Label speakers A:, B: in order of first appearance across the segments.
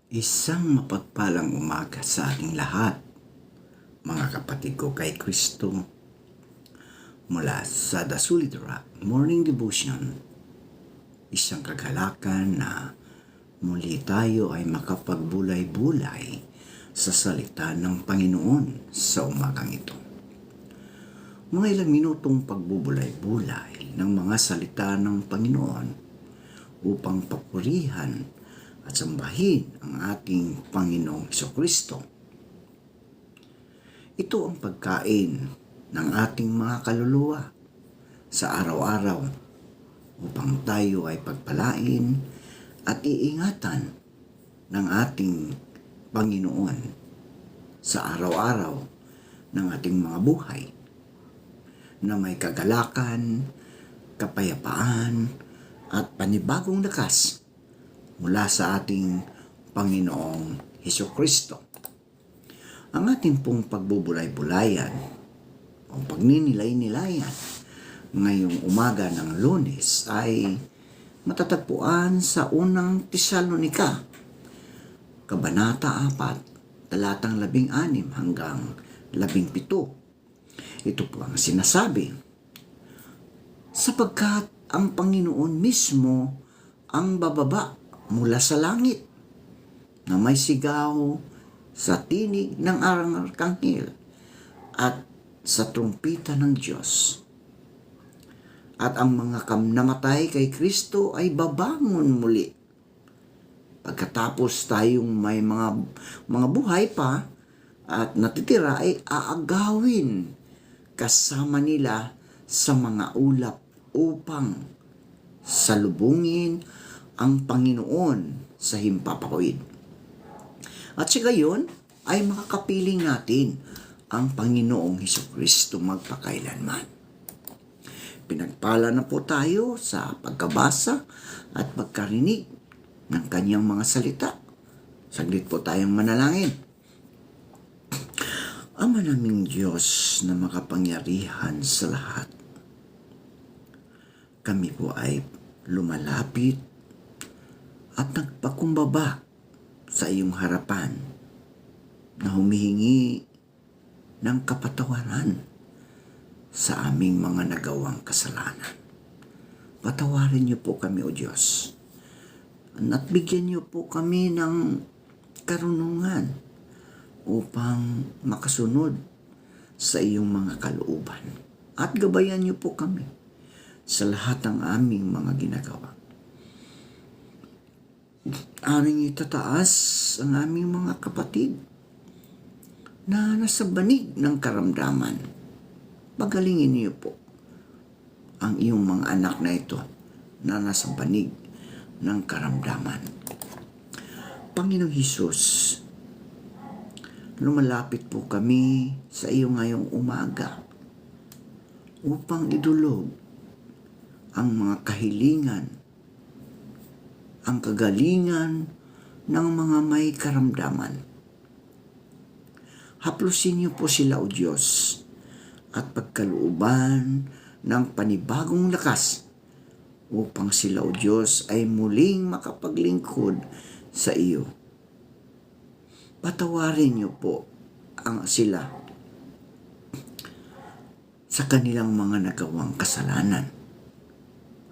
A: Isang mapagpalang umaga sa ating lahat, mga kapatid ko kay Kristo. Mula sa The Solid Rock Morning Devotion, isang kagalakan na muli tayo ay makapagbulay-bulay sa salita ng Panginoon sa umagang ito. Mga ilang minutong pagbubulay-bulay ng mga salita ng Panginoon upang papurihan at sambahin ang ating Panginoong Kristo. Ito ang pagkain ng ating mga kaluluwa sa araw-araw upang tayo ay pagpalain at iingatan ng ating Panginoon sa araw-araw ng ating mga buhay na may kagalakan, kapayapaan at panibagong lakas mula sa ating Panginoong Kristo. Ang ating pong pagbubulay-bulayan o pagninilay-nilayan ngayong umaga ng Lunes ay matatagpuan sa unang Tesalonika, Kabanata 4, talatang 16 hanggang 17. Ito po ang sinasabi, sapagkat ang Panginoon mismo ang bababa mula sa langit na may sigaw sa tinig ng arkanghel at sa trumpita ng Diyos. At ang mga namatay kay Kristo ay babangon muli. Pagkatapos tayong may mga buhay pa at natitira ay aagawin kasama nila sa mga ulap upang salubungin ang Panginoon sa himpapawid. At sa gayon ay makakapiling natin ang Panginoong Kristo magpakailanman. Pinagpala na po tayo sa pagkabasa at pagkarinig ng kanyang mga salita. Saglit po tayong manalangin. Ama naming Diyos na makapangyarihan sa lahat, kami po ay lumalapit at nagpakumbaba sa iyong harapan na humihingi ng kapatawaran sa aming mga nagawang kasalanan. Patawarin niyo po kami, O Diyos, at bigyan niyo po kami ng karunungan upang makasunod sa iyong mga kalooban. At gabayan niyo po kami sa lahat ng aming mga ginagawa. Aming itataas ang aming mga kapatid na nasa banig ng karamdaman. Pagalingin niyo po ang iyong mga anak na ito na nasa banig ng karamdaman. Panginoong Hesus, lumalapit po kami sa iyo ngayong umaga upang idulog ang mga kahilingan, ang kagalingan ng mga may karamdaman. Haplusin niyo po sila, O Diyos, at pagkalooban ng panibagong lakas upang sila, O Diyos, ay muling makapaglingkod sa iyo. Patawarin niyo po sila sa kanilang mga nagawang kasalanan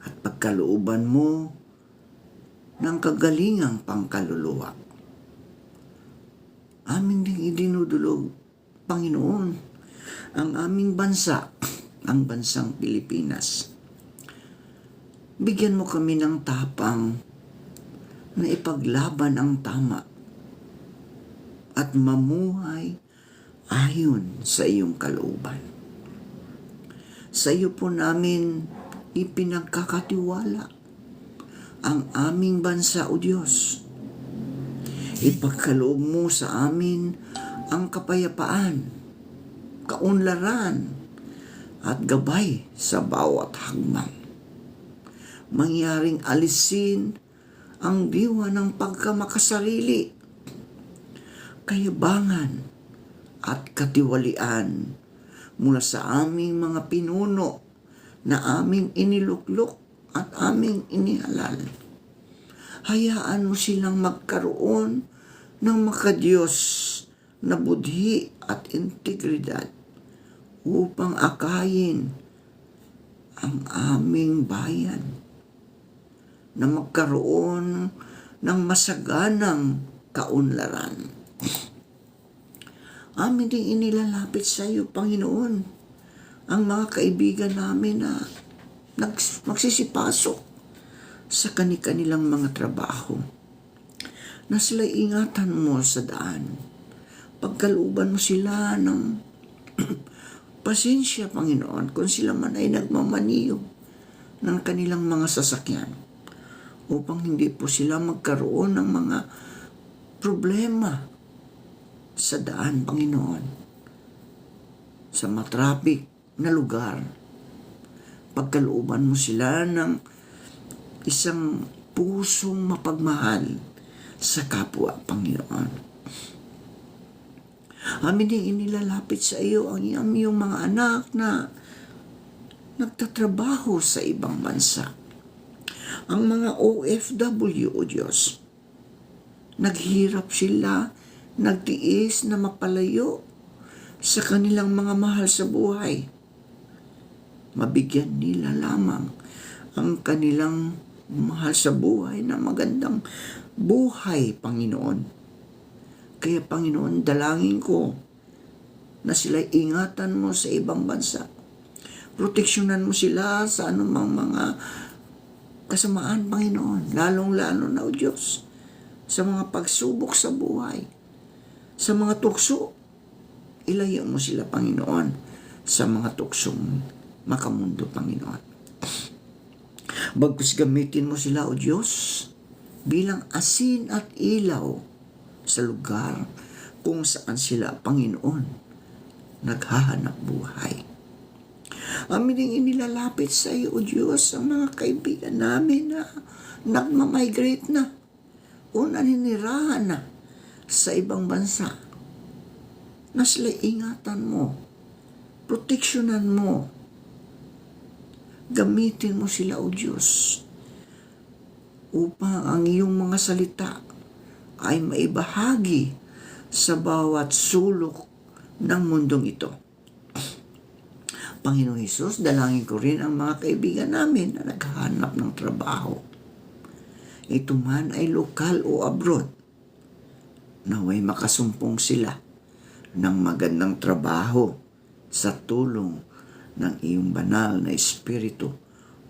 A: at pagkalooban mo ng kagalingang pangkaluluwa. Aming ding idinudulog, Panginoon, ang aming bansa, ang bansang Pilipinas. Bigyan mo kami ng tapang na ipaglaban ang tama at mamuhay ayon sa iyong kalooban. Sa iyo po namin ipinagkakatiwala ang aming bansa, O Diyos. Ipagkaloob mo sa amin ang kapayapaan, kaunlaran, at gabay sa bawat hakbang. Mangyaring alisin ang diwa ng pagkamakasarili, kayabangan, at katiwalian mula sa aming mga pinuno na aming iniluklok at aming inihalal. Hayaan mo silang magkaroon ng makadiyos na budhi at integridad upang akayin ang aming bayan na magkaroon ng masaganang kaunlaran. Amin ding inilalapit sa iyo, Panginoon, ang mga kaibigan namin na magsisipasok sa kanilang mga trabaho, na sila ingatan mo sa daan. Pagkalooban mo sila ng pasensya, Panginoon, kung sila man ay nagmamaniyo ng kanilang mga sasakyan, upang hindi po sila magkaroon ng mga problema sa daan, Panginoon, sa matraffic na lugar. Pagkalooban mo sila ng isang pusong mapagmahal sa kapwa, Panginoon. Amin din inilalapit sa iyo ang iyong mga anak na nagtatrabaho sa ibang bansa. Ang mga OFW, o Diyos, naghirap sila, nagtiis na mapalayo sa kanilang mga mahal sa buhay. Mabigyan nila lamang ang kanilang mahal sa buhay na magandang buhay, Panginoon. Kaya, Panginoon, dalangin ko na sila'y ingatan mo sa ibang bansa. Proteksyonan mo sila sa anumang mga kasamaan, Panginoon. Lalong-lalo na, O Diyos, sa mga pagsubok sa buhay, sa mga tukso. Ilayo mo sila, Panginoon, sa mga tuksong makamundo, Panginoon. Bagkus gamitin mo sila, O Diyos, bilang asin at ilaw sa lugar kung saan sila, Panginoon, naghahanap buhay. Amin din inilalapit sa iyo, O Diyos, ang mga kaibigan namin na nagmamigrate na o naninirahan na sa ibang bansa. Na sila ingatan mo, proteksyonan mo, gamitin mo sila, O Diyos, upang ang iyong mga salita ay maibahagi sa bawat sulok ng mundong ito. Panginoon Hesus, dalangin ko rin ang mga kaibigan namin na naghahanap ng trabaho. Ito man ay lokal o abroad, naway makasumpong sila ng magandang trabaho sa tulong ng iyong banal na Espiritu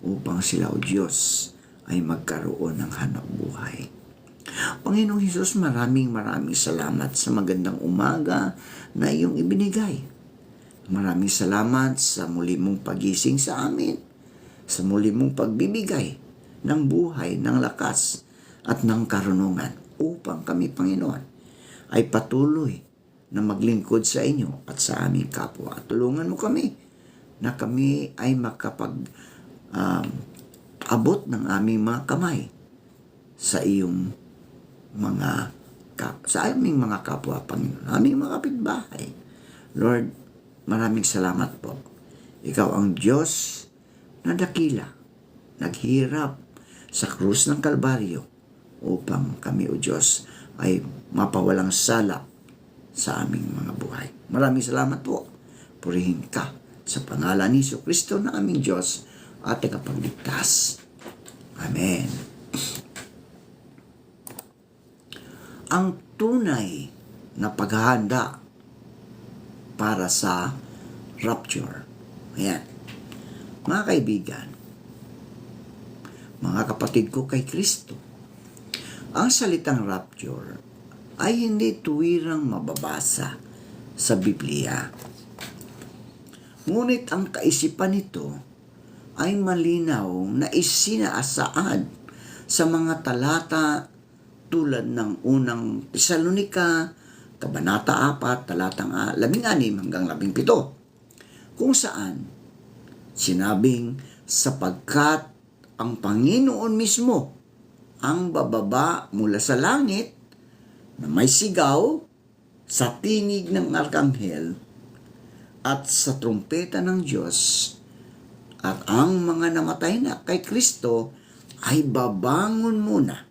A: upang sila, O Diyos, ay magkaroon ng hanap buhay. Panginoong Hesus, maraming salamat sa magandang umaga na iyong ibinigay. Maraming salamat sa muli mong pagising sa amin, sa muli mong pagbibigay ng buhay, ng lakas at ng karunungan upang kami, Panginoon, ay patuloy na maglingkod sa inyo at sa aming kapwa. Tulungan mo kami na kami ay abot ng aming mga kamay sa iyong sa aming mga kapwa, Panginoon, aming mga kapitbahay. Lord, maraming salamat po. Ikaw ang Diyos na dakila, naghirap sa krus ng Kalbaryo upang kami, O Diyos, ay mapawalang sala sa aming mga buhay. Maraming salamat po. Purihin ka sa pangalan ni Jesucristo na aming Diyos at tagapagligtas. Amen. Ang tunay na paghahanda para sa rapture. Ayan. Mga kaibigan, mga kapatid ko kay Kristo, ang salitang rapture ay hindi tuwirang mababasa sa Biblia. Ngunit ang kaisipan nito ay malinaw na isinaasaad sa mga talata tulad ng unang Tesalonika, Kabanata 4, talatang 16 hanggang 17, kung saan sinabing sapagkat ang Panginoon mismo ang bababa mula sa langit na may sigaw sa tinig ng arkanghel at sa trumpeta ng Diyos, at ang mga namatay na kay Kristo ay babangon muna.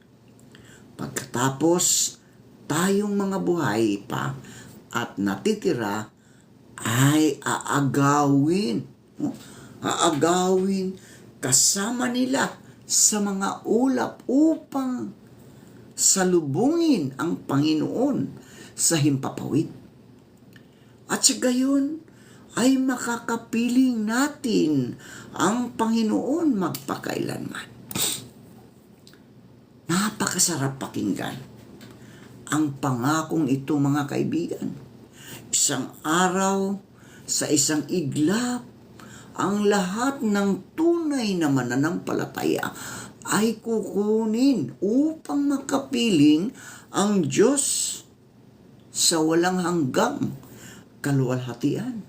A: Pagkatapos tayong mga buhay pa at natitira ay aagawin. Aagawin kasama nila sa mga ulap upang salubungin ang Panginoon sa himpapawid. At sa gayon ay makakapiling natin ang Panginoon magpakailanman. Napakasarap pakinggan ang pangakong ito, mga kaibigan. Isang araw sa isang iglap, ang lahat ng tunay na mananampalataya ay kukunin upang makapiling ang Diyos sa walang hanggang kaluwalhatian.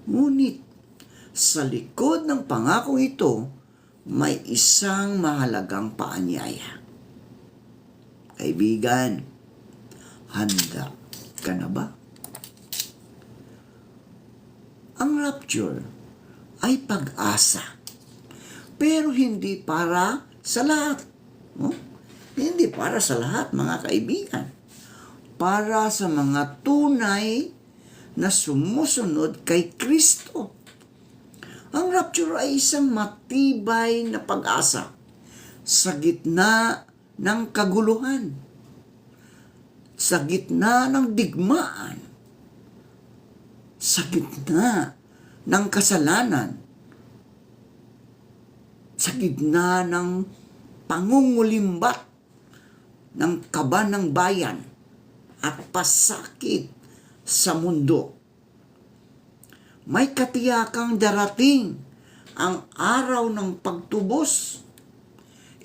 A: Ngunit sa likod ng pangakong ito, may isang mahalagang paanyaya. Kaibigan, handa ka na ba? Ang rapture ay pag-asa, pero hindi para sa lahat. Hindi para sa lahat, mga kaibigan. Para sa mga tunay na sumusunod kay Kristo. Ang rapture ay isang matibay na pag-asa sa gitna ng kaguluhan, sa gitna ng digmaan, sa gitna ng kasalanan, sa gitna ng pangungulimbat ng kaba ng bayan at pasakit sa mundo. May katiyakang darating ang araw ng pagtubos,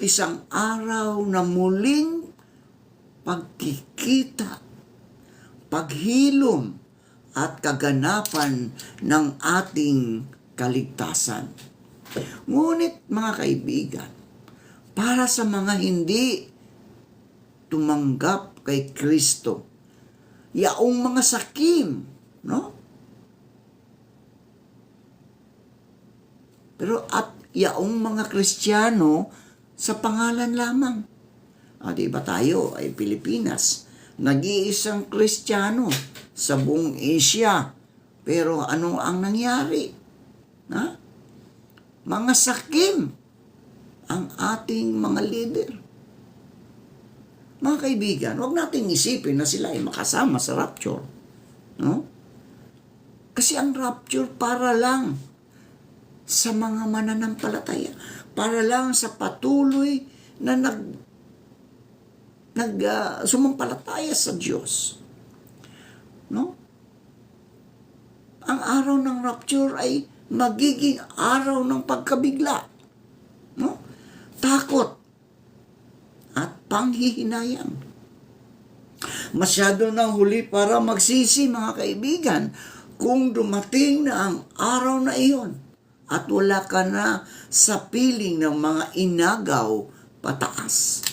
A: isang araw na muling pagkikita, paghilom at kaganapan ng ating kaligtasan. Ngunit mga kaibigan, para sa mga hindi tumanggap kay Kristo, yaong mga sakim, no? Pero at yaong mga Kristiyano sa pangalan lamang. Di ba tayo ay Pilipinas? Nag-iisang Kristiyano sa buong Asia. Pero ano ang nangyari? Mga sakim ang ating mga leader. Mga kaibigan, huwag nating isipin na sila ay makasama sa rapture. No? Kasi ang rapture para lang sa mga mananampalataya. Para lang sa patuloy na sumampalataya sa Diyos. No? Ang araw ng rapture ay magiging araw ng pagkabigla. No? Takot at panghihinayang. Masyado nang huli para magsisi, mga kaibigan, kung dumating na ang araw na iyon at wala ka na sa piling ng mga inagaw pataas.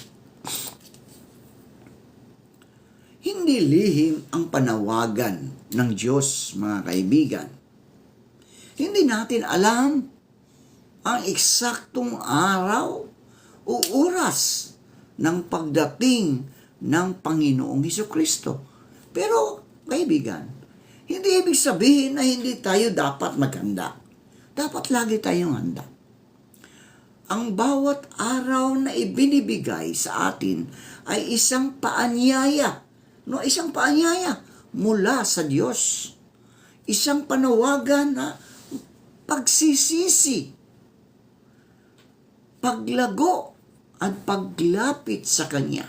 A: Hindi lihim ang panawagan ng Diyos, mga kaibigan. Hindi natin alam ang eksaktong araw o oras ng pagdating ng Panginoong Hesukristo. Pero, kaibigan, hindi ibig sabihin na hindi tayo dapat maghanda. Dapat lagi tayong handa. Ang bawat araw na ibinibigay sa atin ay isang paanyaya. No, isang paanyaya mula sa Diyos. Isang panawagan na pagsisisi, paglago at paglapit sa Kanya.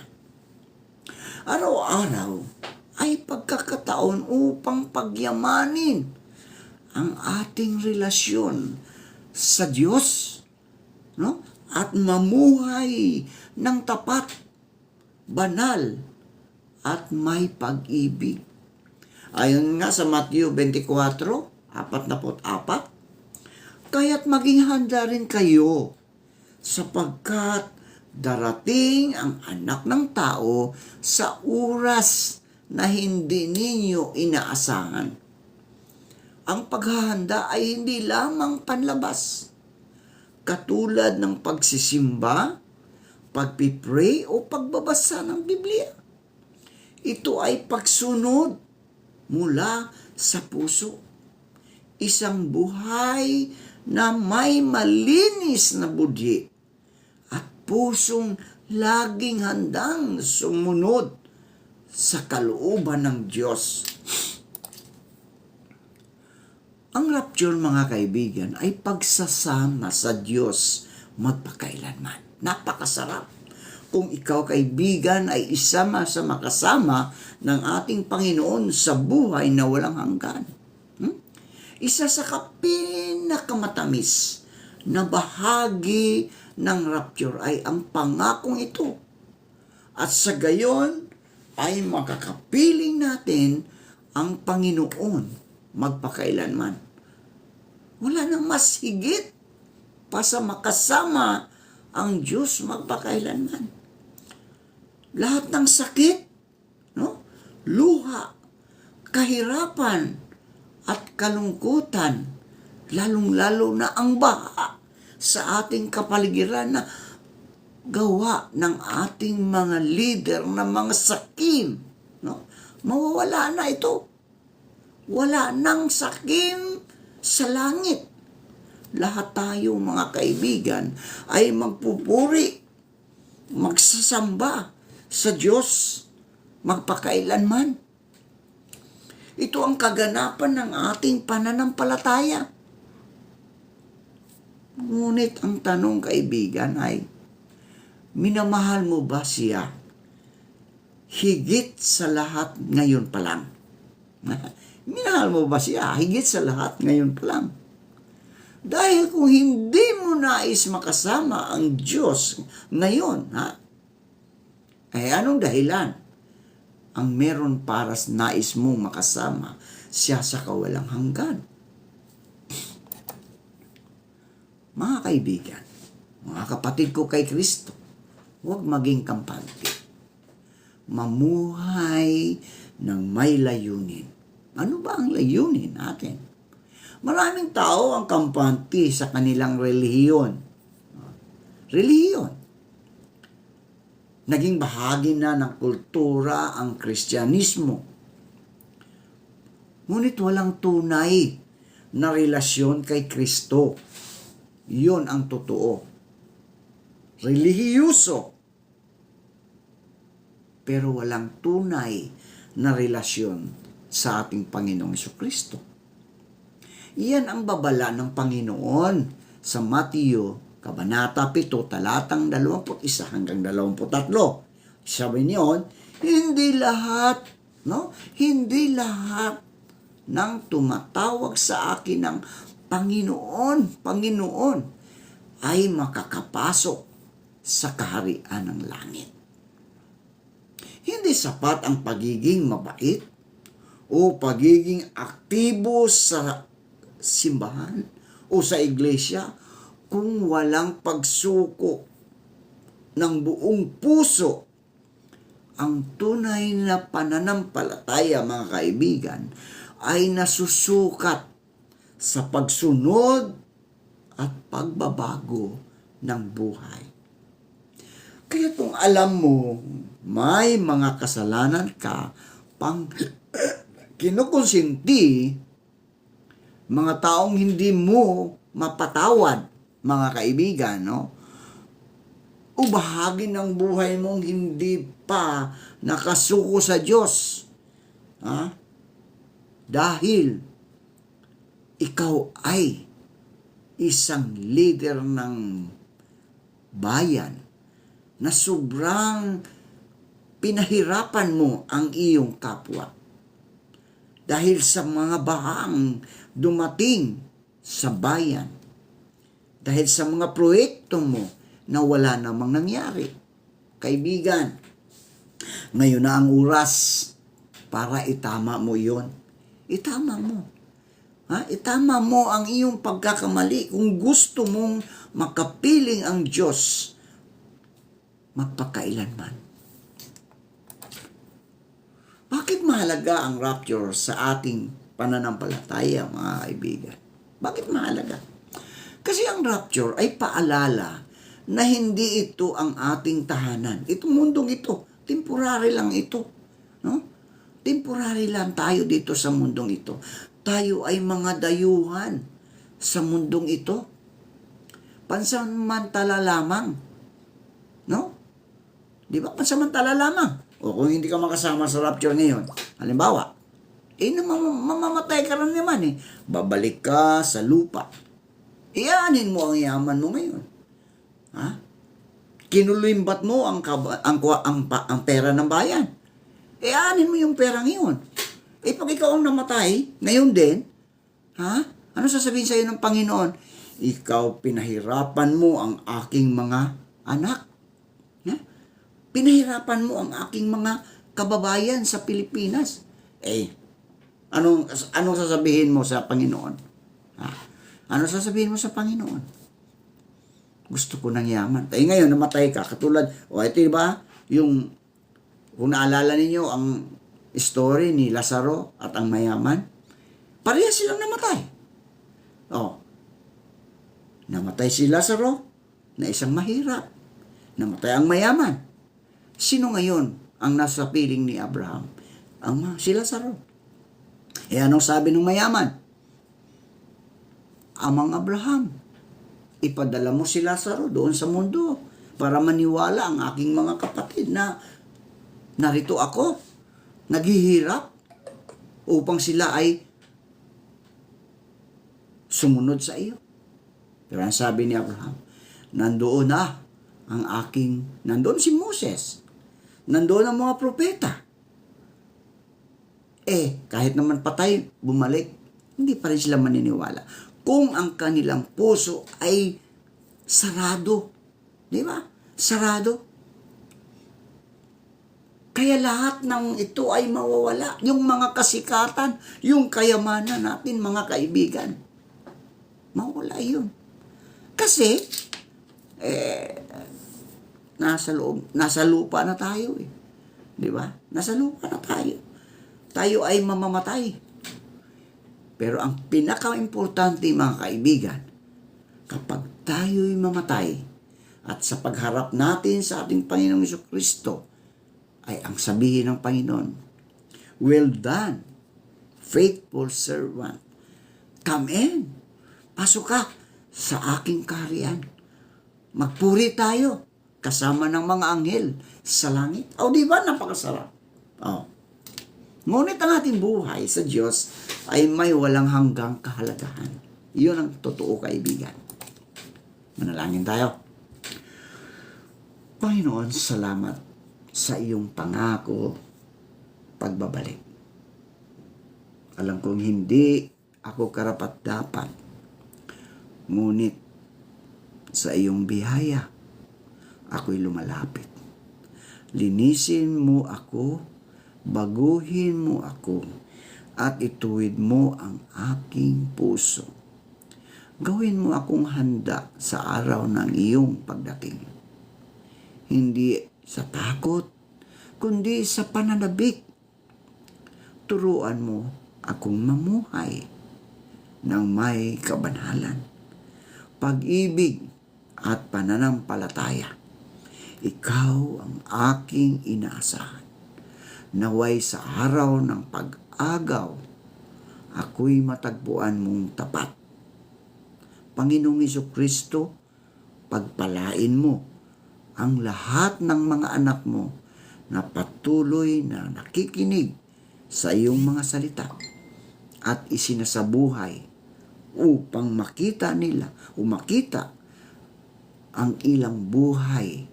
A: Araw-araw ay pagkakataon upang pagyamanin ang ating relasyon sa Diyos, no? At mamuhay ng tapat, banal, at may pag-ibig. Ayon nga sa Matthew 24:44, kaya't maging handa rin kayo sapagkat darating ang Anak ng Tao sa oras na hindi ninyo inaasahan. Ang paghahanda ay hindi lamang panlabas, katulad ng pagsisimba, pagpipray o pagbabasa ng Biblia. Ito ay pagsunod mula sa puso. Isang buhay na may malinis na budhi at pusong laging handang sumunod sa kalooban ng Diyos. Ang rapture, mga kaibigan, ay pagsasama sa Diyos magpakailanman. Napakasarap kung ikaw, kaibigan, ay isama sa makasama ng ating Panginoon sa buhay na walang hanggan. Isa sa pinakamatamis na bahagi ng rapture ay ang pangakong ito. At sa gayon ay makakapiling natin ang Panginoon magpakailanman. Wala nang mas higit pa sa makasama ang Diyos magpakailanman. Lahat ng sakit, luha, kahirapan, at kalungkutan, lalong-lalo na ang baha sa ating kapaligiran na gawa ng ating mga leader na mga sakim, mawawala na ito. Wala nang sakim sa langit. Lahat tayo, mga kaibigan, ay magpupuri, magsasamba sa Diyos magpakailanman. Ito ang kaganapan ng ating pananampalataya. Ngunit ang tanong, kaibigan, ay minamahal mo ba siya higit sa lahat ngayon pa lang? Minahal mo ba siya higit sa lahat ngayon pa lang? Dahil kung hindi mo nais makasama ang Diyos ngayon, ay anong dahilan ang meron para nais mong makasama siya sa kawalang hanggan? Mga kaibigan, mga kapatid ko kay Kristo, huwag maging kampante. Mamuhay ng may layunin. Ano ba ang layunin natin? Maraming tao ang kampante sa kanilang relihiyon. Relihiyon. Naging bahagi na ng kultura ang Kristyanismo. Ngunit walang tunay na relasyon kay Kristo. Iyon ang totoo. Relihiyoso. Pero walang tunay na relasyon sa ating Panginoong Jesucristo. Iyan ang babala ng Panginoon sa Mateo, Kabanata 7, talatang 21 hanggang 23. Sabi niyon, hindi lahat ng tumatawag sa akin ng Panginoon, Panginoon, ay makakapasok sa kaharian ng langit. Hindi sapat ang pagiging mabait o pagiging aktibo sa simbahan o sa iglesia kung walang pagsuko ng buong puso. Ang tunay na pananampalataya, mga kaibigan, ay nasusukat sa pagsunod at pagbabago ng buhay. Kaya kung alam mo may mga kasalanan ka pang kinukonsinti, mga taong hindi mo mapatawad, mga kaibigan, o bahagi ng buhay mong hindi pa nakasuko sa Diyos, dahil ikaw ay isang leader ng bayan na sobrang pinahirapan mo ang iyong kapwa dahil sa mga bahang dumating sa bayan, dahil sa mga proyekto mo na wala namang nangyari. Kaibigan, ngayon na ang oras para itama mo yon. Itama mo. Itama mo ang iyong pagkakamali kung gusto mong makapiling ang Diyos magpakailanman. Bakit mahalaga ang rapture sa ating pananampalataya, mga kaibigan? Bakit mahalaga? Kasi ang rapture ay paalala na hindi ito ang ating tahanan. Itong mundong ito, temporary lang ito. No? Temporary lang tayo dito sa mundong ito. Tayo ay mga dayuhan sa mundong ito. Pansamantala lamang. No? Di ba? Pansamantala lamang. O kung hindi ka makasama sa rapture ngayon, halimbawa, mamamatay ka rin naman eh. Babalik ka sa lupa. Iyanin mo ang yaman mo ngayon. Ha? Kinulimbat mo ang pera ng bayan. Iyanin mo yung pera ngayon. Pag ikaw ang namatay, ngayon din, ha? Ano sasabihin sa'yo ng Panginoon? Ikaw pinahirapan mo ang aking mga anak. Ha? Pinahirapan mo ang aking mga kababayan sa Pilipinas. Anong sasabihin mo sa Panginoon? Ha? Ano sasabihin mo sa Panginoon? Gusto ko ng yaman. Ngayon, namatay ka. Katulad, ito ba? Kung naalala ninyo ang story ni Lazaro at ang mayaman, parehas silang namatay. Namatay si Lazaro na isang mahirap. Namatay ang mayaman. Sino ngayon ang nasa piling ni Abraham? Si Lazaro. Anong sabi ng mayaman? Amang Abraham, ipadala mo si Lazaro doon sa mundo para maniwala ang aking mga kapatid na narito ako, naghihirap upang sila ay sumunod sa iyo. Pero ang sabi ni Abraham, nandoon si Moses, nandoon ang mga propeta. Kahit naman patay, bumalik, hindi pa rin sila maniniwala. Kung ang kanilang puso ay sarado. Di ba? Sarado. Kaya lahat ng ito ay mawawala. Yung mga kasikatan, yung kayamanan natin, mga kaibigan, mawawala yun. Kasi, nasa lupa na tayo eh. Di ba? Nasa lupa na tayo. Tayo ay mamamatay. Pero ang pinaka-importante, mga kaibigan, kapag tayo'y mamatay at sa pagharap natin sa ating Panginoong Jesucristo, ay ang sabihin ng Panginoon, well done, faithful servant. Come in. Pasok ka sa aking kaharian. Magpuri tayo kasama ng mga anghel sa langit. Di ba? Napakasarap. Ngunit ang ating buhay sa Diyos ay may walang hanggang kahalagahan. Iyon ang totoo, kaibigan. Manalangin tayo. Panginoon, salamat sa iyong pangako pagbabalik. Alam kong hindi ako karapat-dapat, ngunit sa iyong biyaya, ako'y lumalapit. Linisin mo ako, baguhin mo ako, at ituwid mo ang aking puso. Gawin mo akong handa sa araw ng iyong pagdating. Hindi sa takot, kundi sa pananabik. Turuan mo akong mamuhay ng may kabanalan, pag-ibig at pananampalataya. Ikaw ang aking inaasahan. Naway sa araw ng pag-agaw, ako'y matagpuan mong tapat. Panginoong Jesucristo, pagpalain mo ang lahat ng mga anak mo na patuloy na nakikinig sa iyong mga salita at isinasabuhay upang makita nila o makita ang ilang buhay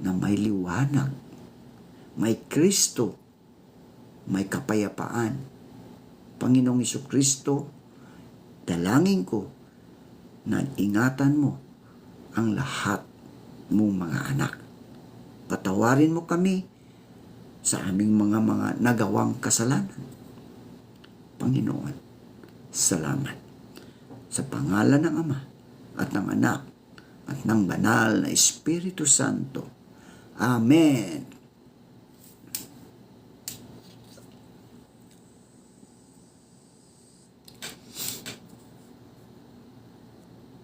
A: na may liwanag, may Kristo, may kapayapaan. Panginoong Jesucristo, dalangin ko na ingatan mo ang lahat mong mga anak. Patawarin mo kami sa aming mga nagawang kasalanan. Panginoon, salamat. Sa pangalan ng Ama at ng Anak at ng Banal na Espiritu Santo. Amen.